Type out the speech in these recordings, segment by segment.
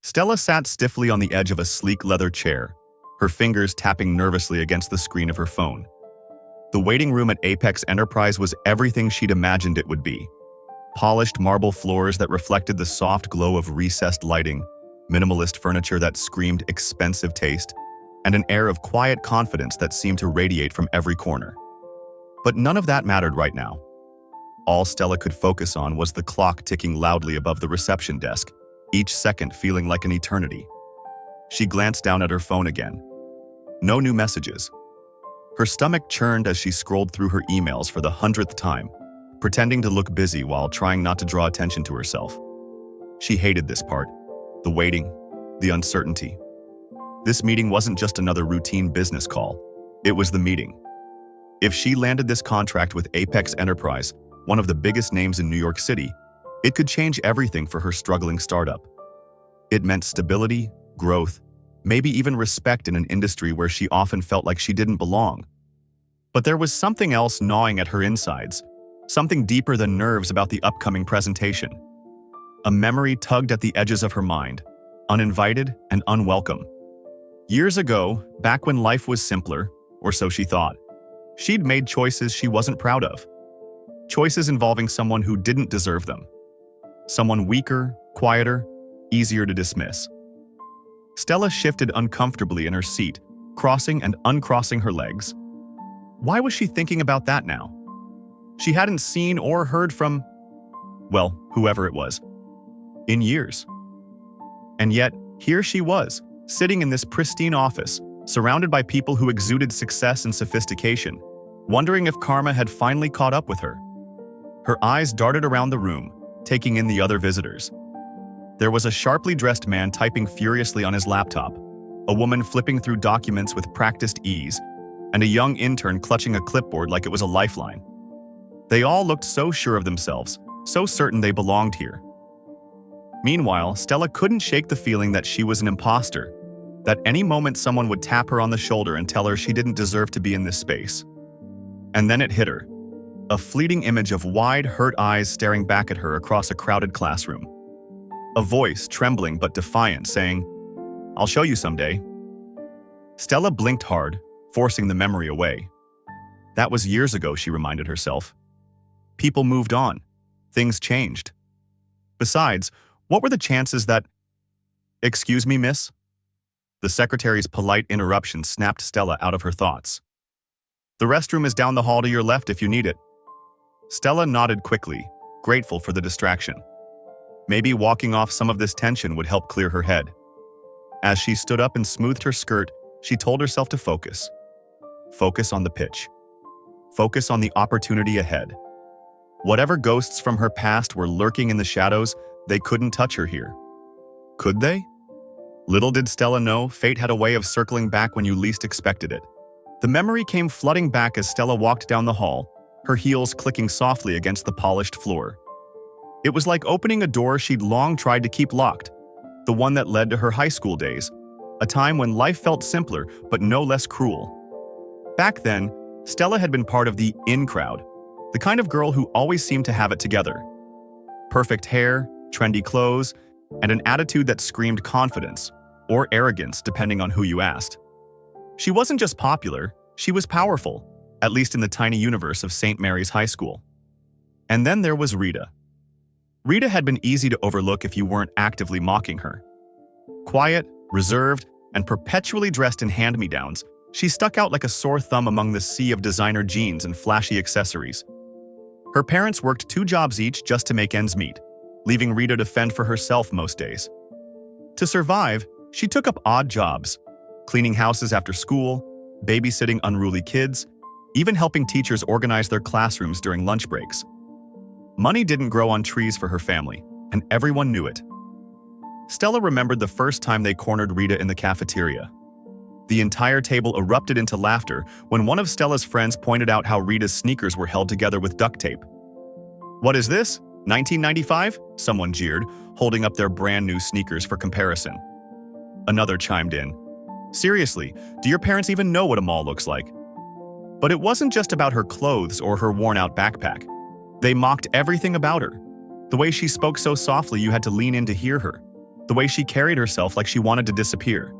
Stella sat stiffly on the edge of a sleek leather chair, her fingers tapping nervously against the screen of her phone. The waiting room at Apex Enterprise was everything she'd imagined it would be. Polished marble floors that reflected the soft glow of recessed lighting, minimalist furniture that screamed expensive taste, and an air of quiet confidence that seemed to radiate from every corner. But none of that mattered right now. All Stella could focus on was the clock ticking loudly above the reception desk, each second feeling like an eternity. She glanced down at her phone again. No new messages. Her stomach churned as she scrolled through her emails for the 100th time, pretending to look busy while trying not to draw attention to herself. She hated this part, the waiting, the uncertainty. This meeting wasn't just another routine business call. It was the meeting. If she landed this contract with Apex Enterprise, one of the biggest names in New York City, it could change everything for her struggling startup. It meant stability, growth, maybe even respect in an industry where she often felt like she didn't belong. But there was something else gnawing at her insides, something deeper than nerves about the upcoming presentation. A memory tugged at the edges of her mind, uninvited and unwelcome. Years ago, back when life was simpler, or so she thought, she'd made choices she wasn't proud of. Choices involving someone who didn't deserve them. Someone weaker, quieter, easier to dismiss. Stella shifted uncomfortably in her seat, crossing and uncrossing her legs. Why was she thinking about that now? She hadn't seen or heard from, well, whoever it was, in years. And yet, here she was, sitting in this pristine office, surrounded by people who exuded success and sophistication, wondering if karma had finally caught up with her. Her eyes darted around the room, taking in the other visitors. There was a sharply dressed man typing furiously on his laptop, a woman flipping through documents with practiced ease, and a young intern clutching a clipboard like it was a lifeline. They all looked so sure of themselves, so certain they belonged here. Meanwhile, Stella couldn't shake the feeling that she was an imposter, that any moment someone would tap her on the shoulder and tell her she didn't deserve to be in this space. And then it hit her, a fleeting image of wide, hurt eyes staring back at her across a crowded classroom. A voice, trembling but defiant, saying, "I'll show you someday." Stella blinked hard, forcing the memory away. That was years ago, she reminded herself. People moved on. Things changed. Besides, what were the chances that... "Excuse me, miss?" The secretary's polite interruption snapped Stella out of her thoughts. "The restroom is down the hall to your left if you need it." Stella nodded quickly, grateful for the distraction. Maybe walking off some of this tension would help clear her head. As she stood up and smoothed her skirt, she told herself to focus. Focus on the pitch. Focus on the opportunity ahead. Whatever ghosts from her past were lurking in the shadows, they couldn't touch her here. Could they? Little did Stella know, fate had a way of circling back when you least expected it. The memory came flooding back as Stella walked down the hall, her heels clicking softly against the polished floor. It was like opening a door she'd long tried to keep locked, the one that led to her high school days, a time when life felt simpler but no less cruel. Back then, Stella had been part of the in crowd, the kind of girl who always seemed to have it together. Perfect hair, trendy clothes, and an attitude that screamed confidence, or arrogance depending on who you asked. She wasn't just popular, she was powerful, at least in the tiny universe of St. Mary's High School. And then there was Rita. Rita had been easy to overlook if you weren't actively mocking her. Quiet, reserved, and perpetually dressed in hand-me-downs, she stuck out like a sore thumb among the sea of designer jeans and flashy accessories. Her parents worked 2 jobs each just to make ends meet, leaving Rita to fend for herself most days. To survive, she took up odd jobs, cleaning houses after school, babysitting unruly kids, even helping teachers organize their classrooms during lunch breaks. Money didn't grow on trees for her family, and everyone knew it. Stella remembered the first time they cornered Rita in the cafeteria. The entire table erupted into laughter when one of Stella's friends pointed out how Rita's sneakers were held together with duct tape. "What is this? 1995? Someone jeered, holding up their brand new sneakers for comparison. Another chimed in. "Seriously, do your parents even know what a mall looks like?" But it wasn't just about her clothes or her worn-out backpack. They mocked everything about her. The way she spoke so softly you had to lean in to hear her. the way she carried herself like she wanted to disappear.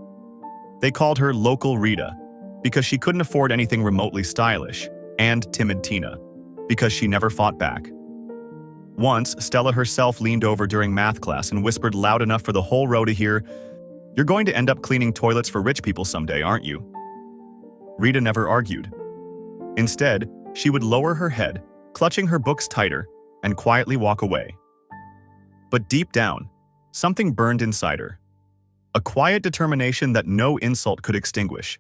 They called her Local Rita because she couldn't afford anything remotely stylish, and Timid Tina because she never fought back. Once, Stella herself leaned over during math class and whispered loud enough for the whole row to hear, "You're going to end up cleaning toilets for rich people someday, aren't you?" Rita never argued. Instead, she would lower her head, clutching her books tighter, and quietly walk away. But deep down, something burned inside her. A quiet determination that no insult could extinguish.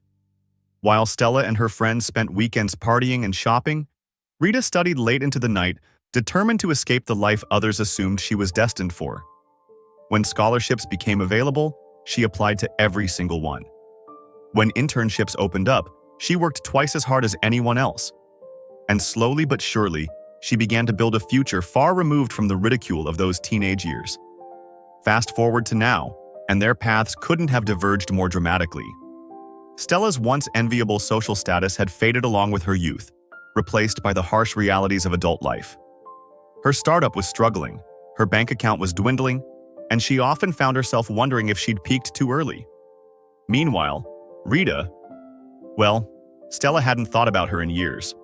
While Stella and her friends spent weekends partying and shopping, Rita studied late into the night, determined to escape the life others assumed she was destined for. When scholarships became available, she applied to every single one. When internships opened up, she worked twice as hard as anyone else. And slowly but surely, she began to build a future far removed from the ridicule of those teenage years. Fast forward to now, and their paths couldn't have diverged more dramatically. Stella's once enviable social status had faded along with her youth, replaced by the harsh realities of adult life. Her startup was struggling, her bank account was dwindling, and she often found herself wondering if she'd peaked too early. Meanwhile, Rita, well, Stella hadn't thought about her in years.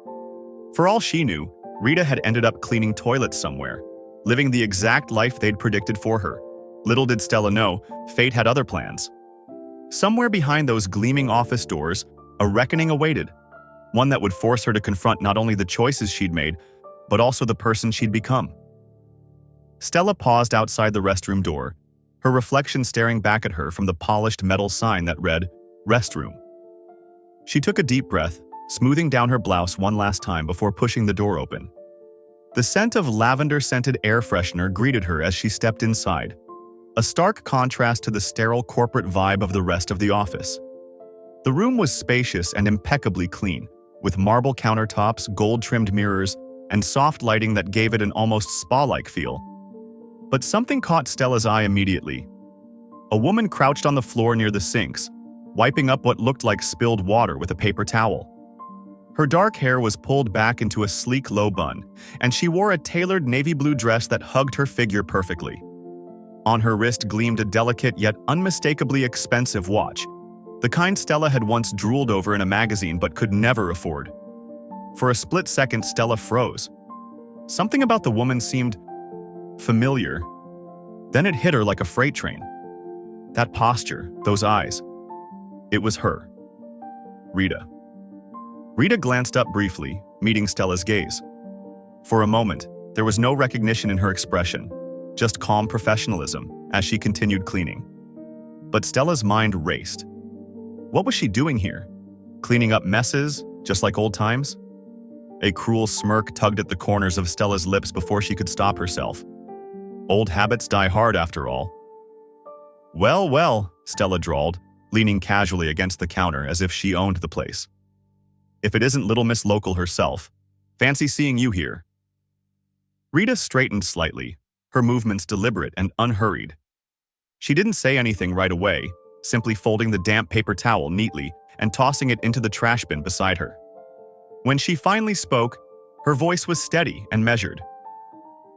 For all she knew, Rita had ended up cleaning toilets somewhere, living the exact life they'd predicted for her. Little did Stella know, fate had other plans. Somewhere behind those gleaming office doors, a reckoning awaited, one that would force her to confront not only the choices she'd made, but also the person she'd become. Stella paused outside the restroom door, her reflection staring back at her from the polished metal sign that read, "Restroom." She took a deep breath, smoothing down her blouse one last time before pushing the door open. The scent of lavender-scented air freshener greeted her as she stepped inside, a stark contrast to the sterile corporate vibe of the rest of the office. The room was spacious and impeccably clean, with marble countertops, gold-trimmed mirrors, and soft lighting that gave it an almost spa-like feel. But something caught Stella's eye immediately. A woman crouched on the floor near the sinks, wiping up what looked like spilled water with a paper towel. Her dark hair was pulled back into a sleek low bun, and she wore a tailored navy blue dress that hugged her figure perfectly. On her wrist gleamed a delicate yet unmistakably expensive watch, the kind Stella had once drooled over in a magazine but could never afford. For a split second, Stella froze. Something about the woman seemed familiar. Then it hit her like a freight train. That posture, those eyes. It was her. Rita. Rita glanced up briefly, meeting Stella's gaze. For a moment, there was no recognition in her expression, just calm professionalism as she continued cleaning. But Stella's mind raced. What was she doing here? Cleaning up messes, just like old times? A cruel smirk tugged at the corners of Stella's lips before she could stop herself. Old habits die hard, after all. Well, well, Stella drawled, leaning casually against the counter as if she owned the place. If it isn't Little Miss Local herself, fancy seeing you here. Rita straightened slightly, her movements deliberate and unhurried. She didn't say anything right away, simply folding the damp paper towel neatly and tossing it into the trash bin beside her. When she finally spoke, her voice was steady and measured.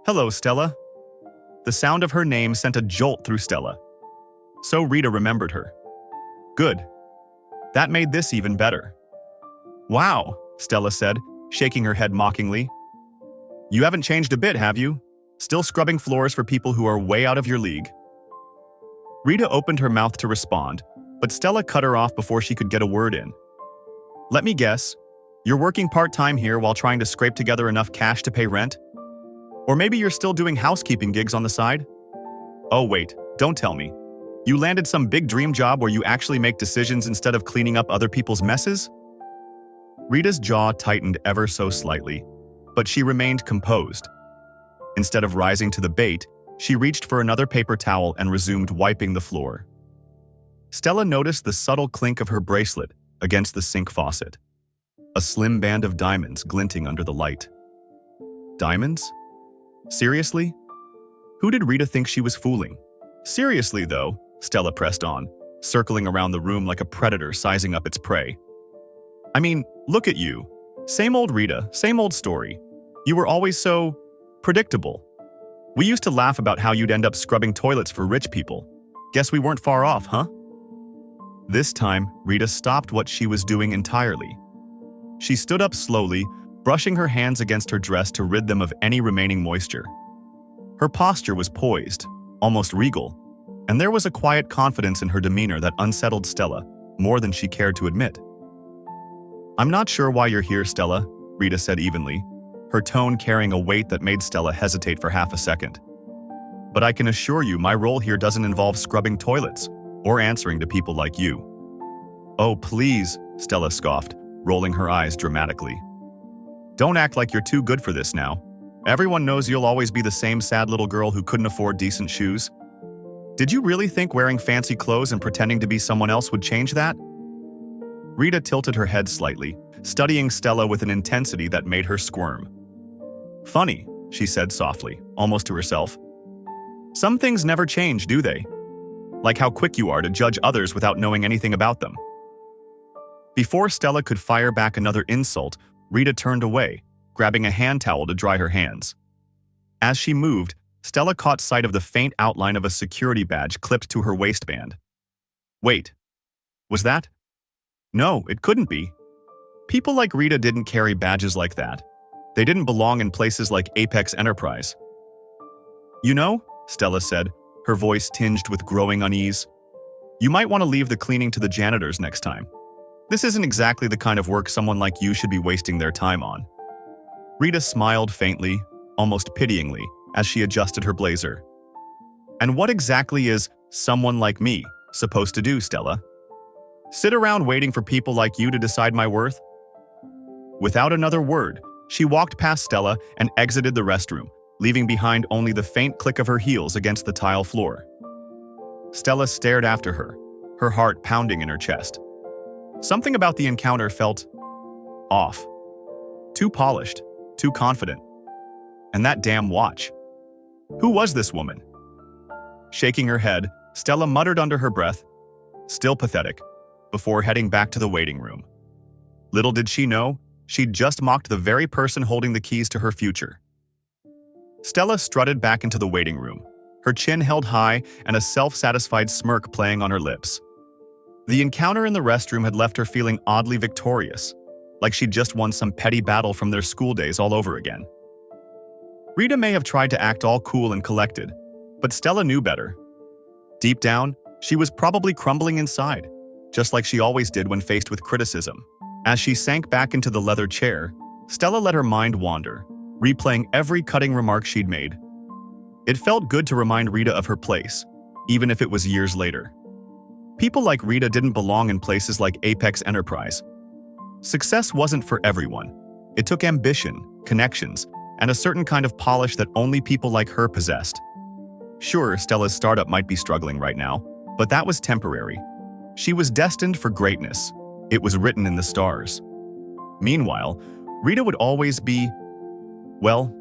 "Hello, Stella." The sound of her name sent a jolt through Stella. So Rita remembered her. Good. That made this even better. "Wow," Stella said, shaking her head mockingly. "You haven't changed a bit, have you? Still scrubbing floors for people who are way out of your league?" Rita opened her mouth to respond, but Stella cut her off before she could get a word in. "Let me guess. You're working part-time here while trying to scrape together enough cash to pay rent? Or maybe you're still doing housekeeping gigs on the side? Oh wait, don't tell me. You landed some big dream job where you actually make decisions instead of cleaning up other people's messes?" Rita's jaw tightened ever so slightly, but she remained composed. Instead of rising to the bait, she reached for another paper towel and resumed wiping the floor. Stella noticed the subtle clink of her bracelet against the sink faucet. A slim band of diamonds glinting under the light. Diamonds? Seriously? Who did Rita think she was fooling? Seriously, though, Stella pressed on, circling around the room like a predator sizing up its prey. I mean, look at you. Same old Rita, same old story. You were always so predictable. We used to laugh about how you'd end up scrubbing toilets for rich people. Guess we weren't far off, huh? This time, Rita stopped what she was doing entirely. She stood up slowly, brushing her hands against her dress to rid them of any remaining moisture. Her posture was poised, almost regal, and there was a quiet confidence in her demeanor that unsettled Stella more than she cared to admit. "I'm not sure why you're here, Stella," Rita said evenly, her tone carrying a weight that made Stella hesitate for half a second. "But I can assure you my role here doesn't involve scrubbing toilets or answering to people like you." "Oh, please," Stella scoffed, rolling her eyes dramatically. "Don't act like you're too good for this now. Everyone knows you'll always be the same sad little girl who couldn't afford decent shoes. Did you really think wearing fancy clothes and pretending to be someone else would change that?" Rita tilted her head slightly, studying Stella with an intensity that made her squirm. "Funny," she said softly, almost to herself. "Some things never change, do they? Like how quick you are to judge others without knowing anything about them." Before Stella could fire back another insult, Rita turned away, grabbing a hand towel to dry her hands. As she moved, Stella caught sight of the faint outline of a security badge clipped to her waistband. Wait, was that? No, it couldn't be. People like Rita didn't carry badges like that. They didn't belong in places like Apex Enterprise. "You know," Stella said, her voice tinged with growing unease, "you might want to leave the cleaning to the janitors next time. This isn't exactly the kind of work someone like you should be wasting their time on." Rita smiled faintly, almost pityingly, as she adjusted her blazer. "And what exactly is someone like me supposed to do, Stella? Sit around waiting for people like you to decide my worth?" Without another word, she walked past Stella and exited the restroom, leaving behind only the faint click of her heels against the tile floor. Stella stared after her heart pounding in her chest. Something about the encounter felt off. Too polished, too confident. And that damn watch. Who was this woman? Shaking her head, Stella muttered under her breath, "Still pathetic," before heading back to the waiting room. Little did she know, she'd just mocked the very person holding the keys to her future. Stella strutted back into the waiting room, her chin held high and a self-satisfied smirk playing on her lips. The encounter in the restroom had left her feeling oddly victorious, like she'd just won some petty battle from their school days all over again. Rita may have tried to act all cool and collected, but Stella knew better. Deep down, she was probably crumbling inside, just like she always did when faced with criticism. As she sank back into the leather chair, Stella let her mind wander, replaying every cutting remark she'd made. It felt good to remind Rita of her place, even if it was years later. People like Rita didn't belong in places like Apex Enterprise. Success wasn't for everyone. It took ambition, connections, and a certain kind of polish that only people like her possessed. Sure, Stella's startup might be struggling right now, but that was temporary. She was destined for greatness. It was written in the stars. Meanwhile, Rita would always be, well,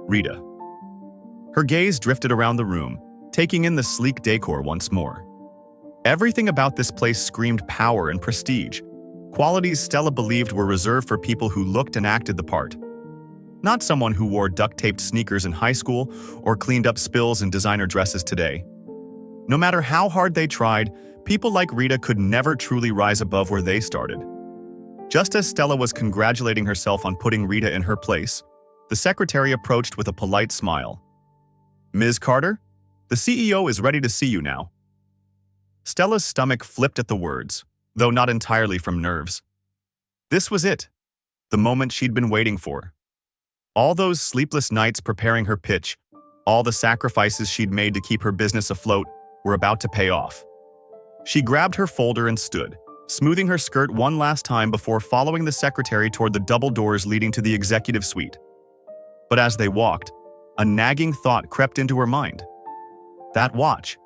Rita. Her gaze drifted around the room, taking in the sleek decor once more. Everything about this place screamed power and prestige, qualities Stella believed were reserved for people who looked and acted the part. Not someone who wore duct-taped sneakers in high school or cleaned up spills in designer dresses today. No matter how hard they tried, people like Rita could never truly rise above where they started. Just as Stella was congratulating herself on putting Rita in her place, the secretary approached with a polite smile. "Ms. Carter, the CEO is ready to see you now." Stella's stomach flipped at the words, though not entirely from nerves. This was it, the moment she'd been waiting for. All those sleepless nights preparing her pitch, all the sacrifices she'd made to keep her business afloat, were about to pay off. She grabbed her folder and stood, smoothing her skirt one last time before following the secretary toward the double doors leading to the executive suite. But as they walked, a nagging thought crept into her mind. That watch.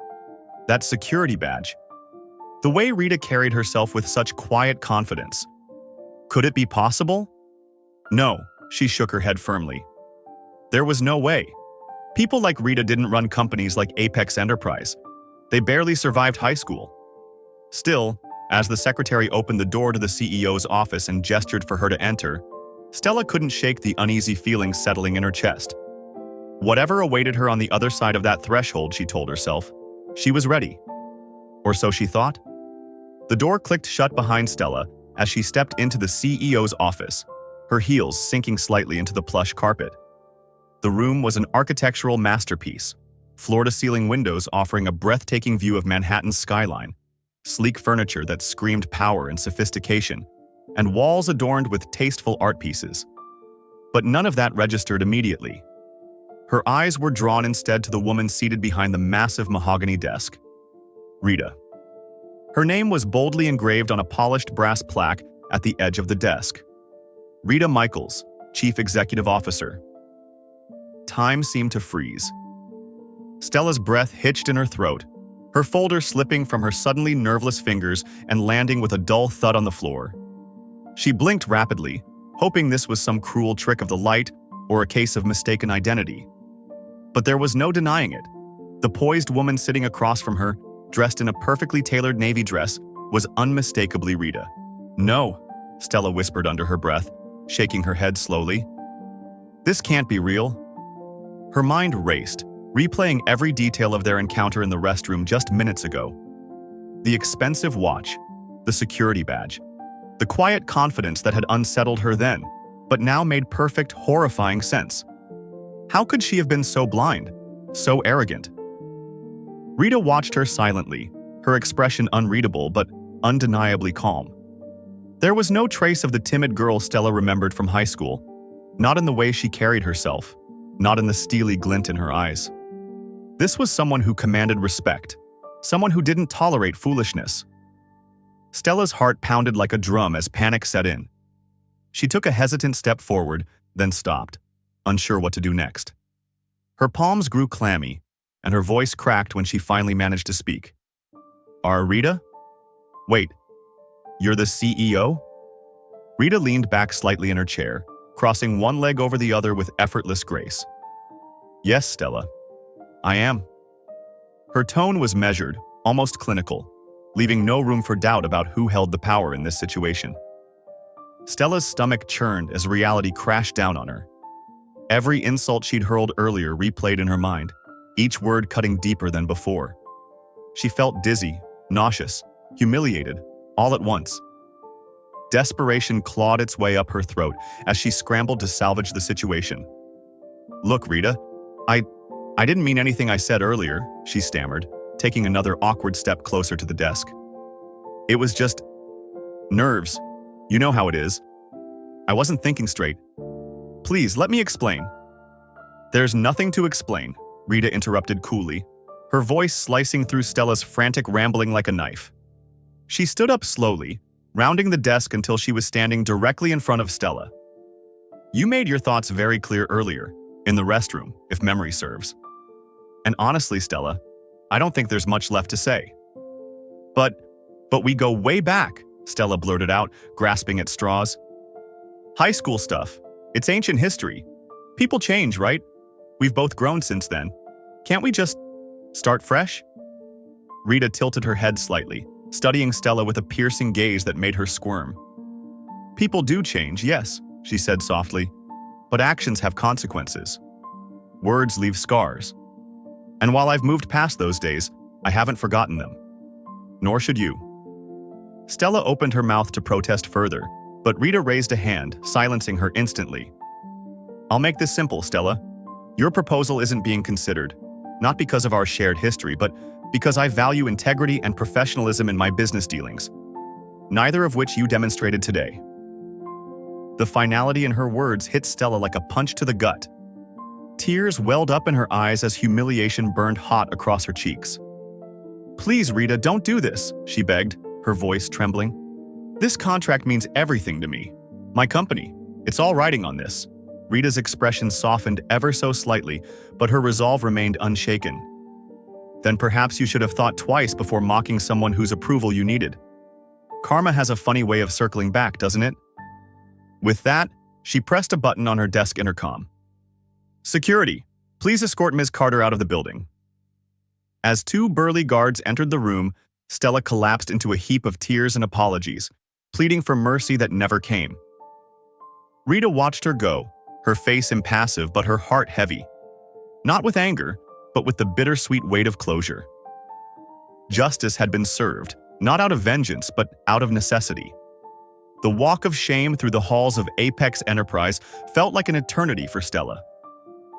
That security badge. The way Rita carried herself with such quiet confidence. Could it be possible? No, she shook her head firmly. There was no way. People like Rita didn't run companies like Apex Enterprise. They barely survived high school. Still, as the secretary opened the door to the CEO's office and gestured for her to enter, Stella couldn't shake the uneasy feeling settling in her chest. Whatever awaited her on the other side of that threshold, she told herself, She was ready. Or so she thought. The door clicked shut behind Stella as she stepped into the CEO's office, her heels sinking slightly into the plush carpet. The room was an architectural masterpiece, floor-to-ceiling windows offering a breathtaking view of Manhattan's skyline, sleek furniture that screamed power and sophistication, and walls adorned with tasteful art pieces. But none of that registered immediately. Her eyes were drawn instead to the woman seated behind the massive mahogany desk. Rita. Her name was boldly engraved on a polished brass plaque at the edge of the desk. Rita Michaels, Chief Executive Officer. Time seemed to freeze. Stella's breath hitched in her throat, her folder slipping from her suddenly nerveless fingers and landing with a dull thud on the floor. She blinked rapidly, hoping this was some cruel trick of the light or a case of mistaken identity. But there was no denying it. The poised woman sitting across from her, dressed in a perfectly tailored navy dress, was unmistakably Rita. "No," Stella whispered under her breath, shaking her head slowly. "This can't be real." Her mind raced, replaying every detail of their encounter in the restroom just minutes ago. The expensive watch, the security badge, the quiet confidence that had unsettled her then, but now made perfect, horrifying sense. How could she have been so blind, so arrogant? Rita watched her silently, her expression unreadable but undeniably calm. There was no trace of the timid girl Stella remembered from high school, not in the way she carried herself, not in the steely glint in her eyes. This was someone who commanded respect, someone who didn't tolerate foolishness. Stella's heart pounded like a drum as panic set in. She took a hesitant step forward, then stopped, unsure what to do next. Her palms grew clammy, and her voice cracked when she finally managed to speak. "Rita? Wait, you're the CEO?" Rita leaned back slightly in her chair, crossing one leg over the other with effortless grace. "Yes, Stella, I am." Her tone was measured, almost clinical, leaving no room for doubt about who held the power in this situation. Stella's stomach churned as reality crashed down on her. Every insult she'd hurled earlier replayed in her mind, each word cutting deeper than before. She felt dizzy, nauseous, humiliated, all at once. Desperation clawed its way up her throat as she scrambled to salvage the situation. "Look, Rita, I didn't mean anything I said earlier," she stammered, taking another awkward step closer to the desk. "It was just nerves. You know how it is. I wasn't thinking straight. Please, let me explain." "There's nothing to explain," Rita interrupted coolly, her voice slicing through Stella's frantic rambling like a knife. She stood up slowly, rounding the desk until she was standing directly in front of Stella. "You made your thoughts very clear earlier, in the restroom, if memory serves. And honestly, Stella, I don't think there's much left to say." But we go way back," Stella blurted out, grasping at straws. "High school stuff. It's ancient history. People change, right? We've both grown since then. Can't we just start fresh?" Rita tilted her head slightly, studying Stella with a piercing gaze that made her squirm. "People do change, yes," she said softly, "but actions have consequences. Words leave scars. And while I've moved past those days, I haven't forgotten them. Nor should you." Stella opened her mouth to protest further, but Rita raised a hand, silencing her instantly. "I'll make this simple, Stella. Your proposal isn't being considered, not because of our shared history, but because I value integrity and professionalism in my business dealings, neither of which you demonstrated today." The finality in her words hit Stella like a punch to the gut. Tears welled up in her eyes as humiliation burned hot across her cheeks. "Please, Rita, don't do this," she begged, her voice trembling. "This contract means everything to me. My company. It's all riding on this." Rita's expression softened ever so slightly, but her resolve remained unshaken. "Then perhaps you should have thought twice before mocking someone whose approval you needed. Karma has a funny way of circling back, doesn't it?" With that, she pressed a button on her desk intercom. "Security, please escort Ms. Carter out of the building." As two burly guards entered the room, Stella collapsed into a heap of tears and apologies, pleading for mercy that never came. Rita watched her go, her face impassive but her heart heavy. Not with anger, but with the bittersweet weight of closure. Justice had been served, not out of vengeance, but out of necessity. The walk of shame through the halls of Apex Enterprise felt like an eternity for Stella.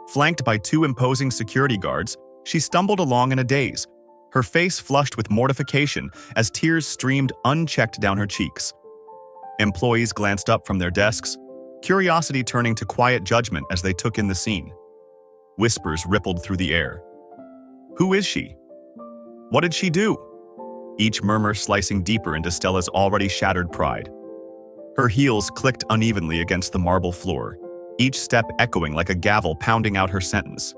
Flanked by two imposing security guards, she stumbled along in a daze, her face flushed with mortification as tears streamed unchecked down her cheeks. Employees glanced up from their desks, curiosity turning to quiet judgment as they took in the scene. Whispers rippled through the air. Who is she? What did she do? Each murmur slicing deeper into Stella's already shattered pride. Her heels clicked unevenly against the marble floor, each step echoing like a gavel pounding out her sentence.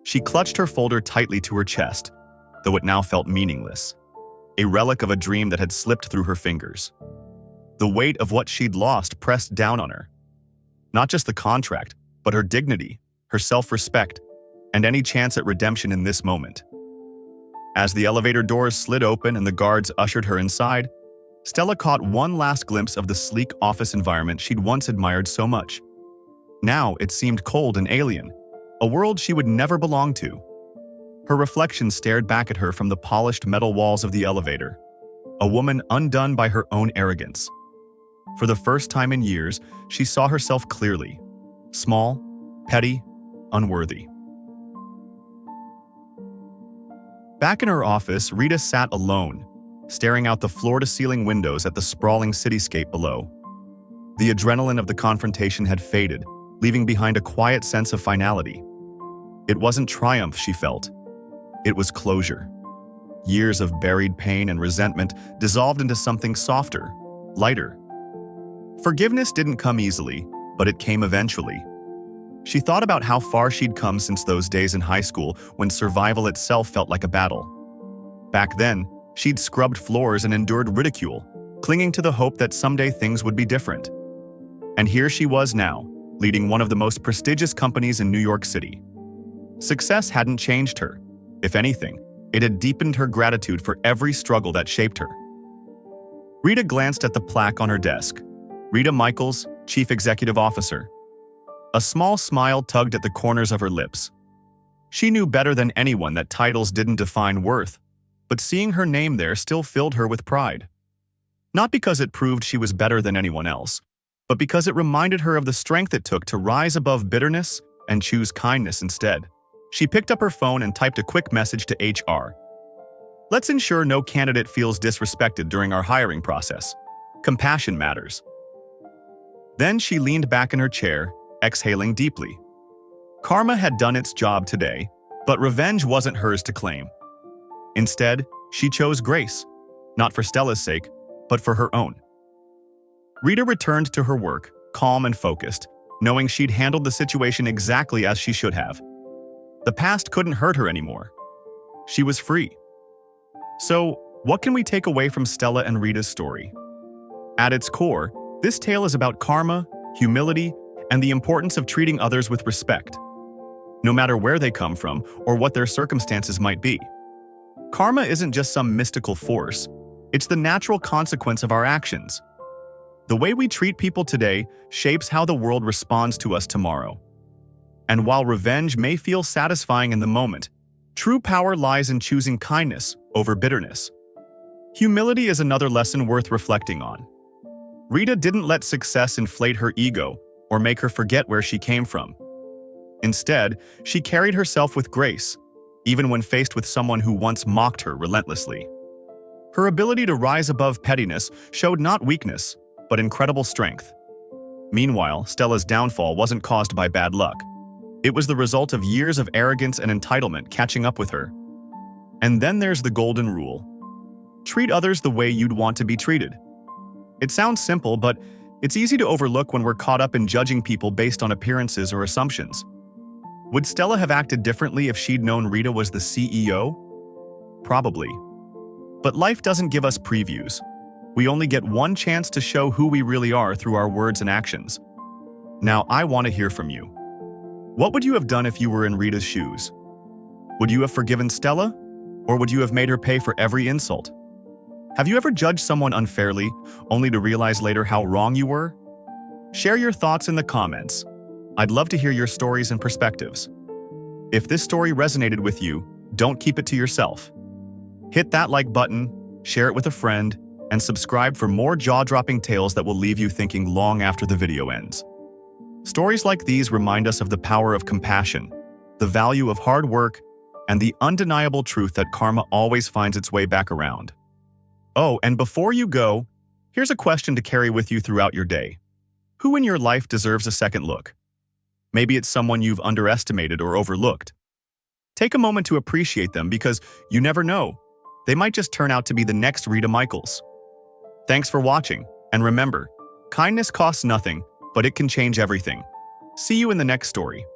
She clutched her folder tightly to her chest, though it now felt meaningless, a relic of a dream that had slipped through her fingers. The weight of what she'd lost pressed down on her. Not just the contract, but her dignity, her self-respect, and any chance at redemption in this moment. As the elevator doors slid open and the guards ushered her inside, Stella caught one last glimpse of the sleek office environment she'd once admired so much. Now it seemed cold and alien, a world she would never belong to. Her reflection stared back at her from the polished metal walls of the elevator, a woman undone by her own arrogance. For the first time in years, she saw herself clearly. Small, petty, unworthy. Back in her office, Rita sat alone, staring out the floor-to-ceiling windows at the sprawling cityscape below. The adrenaline of the confrontation had faded, leaving behind a quiet sense of finality. It wasn't triumph she felt. It was closure. Years of buried pain and resentment dissolved into something softer, lighter. Forgiveness didn't come easily, but it came eventually. She thought about how far she'd come since those days in high school when survival itself felt like a battle. Back then, she'd scrubbed floors and endured ridicule, clinging to the hope that someday things would be different. And here she was now, leading one of the most prestigious companies in New York City. Success hadn't changed her. If anything, it had deepened her gratitude for every struggle that shaped her. Rita glanced at the plaque on her desk. Rita Michaels, Chief Executive Officer. A small smile tugged at the corners of her lips. She knew better than anyone that titles didn't define worth, but seeing her name there still filled her with pride. Not because it proved she was better than anyone else, but because it reminded her of the strength it took to rise above bitterness and choose kindness instead. She picked up her phone and typed a quick message to HR. Let's ensure no candidate feels disrespected during our hiring process. Compassion matters. Then she leaned back in her chair, exhaling deeply. Karma had done its job today, but revenge wasn't hers to claim. Instead, she chose grace, not for Stella's sake, but for her own. Rita returned to her work, calm and focused, knowing she'd handled the situation exactly as she should have. The past couldn't hurt her anymore. She was free. So, what can we take away from Stella and Rita's story? At its core, this tale is about karma, humility, and the importance of treating others with respect, no matter where they come from or what their circumstances might be. Karma isn't just some mystical force, it's the natural consequence of our actions. The way we treat people today shapes how the world responds to us tomorrow. And while revenge may feel satisfying in the moment, true power lies in choosing kindness over bitterness. Humility is another lesson worth reflecting on. Rita didn't let success inflate her ego or make her forget where she came from. Instead, she carried herself with grace, even when faced with someone who once mocked her relentlessly. Her ability to rise above pettiness showed not weakness, but incredible strength. Meanwhile, Stella's downfall wasn't caused by bad luck. It was the result of years of arrogance and entitlement catching up with her. And then there's the golden rule. Treat others the way you'd want to be treated. It sounds simple, but it's easy to overlook when we're caught up in judging people based on appearances or assumptions. Would Stella have acted differently if she'd known Rita was the CEO? Probably. But life doesn't give us previews. We only get one chance to show who we really are through our words and actions. Now, I want to hear from you. What would you have done if you were in Rita's shoes? Would you have forgiven Stella? Or would you have made her pay for every insult? Have you ever judged someone unfairly, only to realize later how wrong you were? Share your thoughts in the comments. I'd love to hear your stories and perspectives. If this story resonated with you, don't keep it to yourself. Hit that like button, share it with a friend, and subscribe for more jaw-dropping tales that will leave you thinking long after the video ends. Stories like these remind us of the power of compassion, the value of hard work, and the undeniable truth that karma always finds its way back around. Oh, and before you go, here's a question to carry with you throughout your day. Who in your life deserves a second look? Maybe it's someone you've underestimated or overlooked. Take a moment to appreciate them because you never know. They might just turn out to be the next Rita Michaels. Thanks for watching, and remember, kindness costs nothing, but it can change everything. See you in the next story.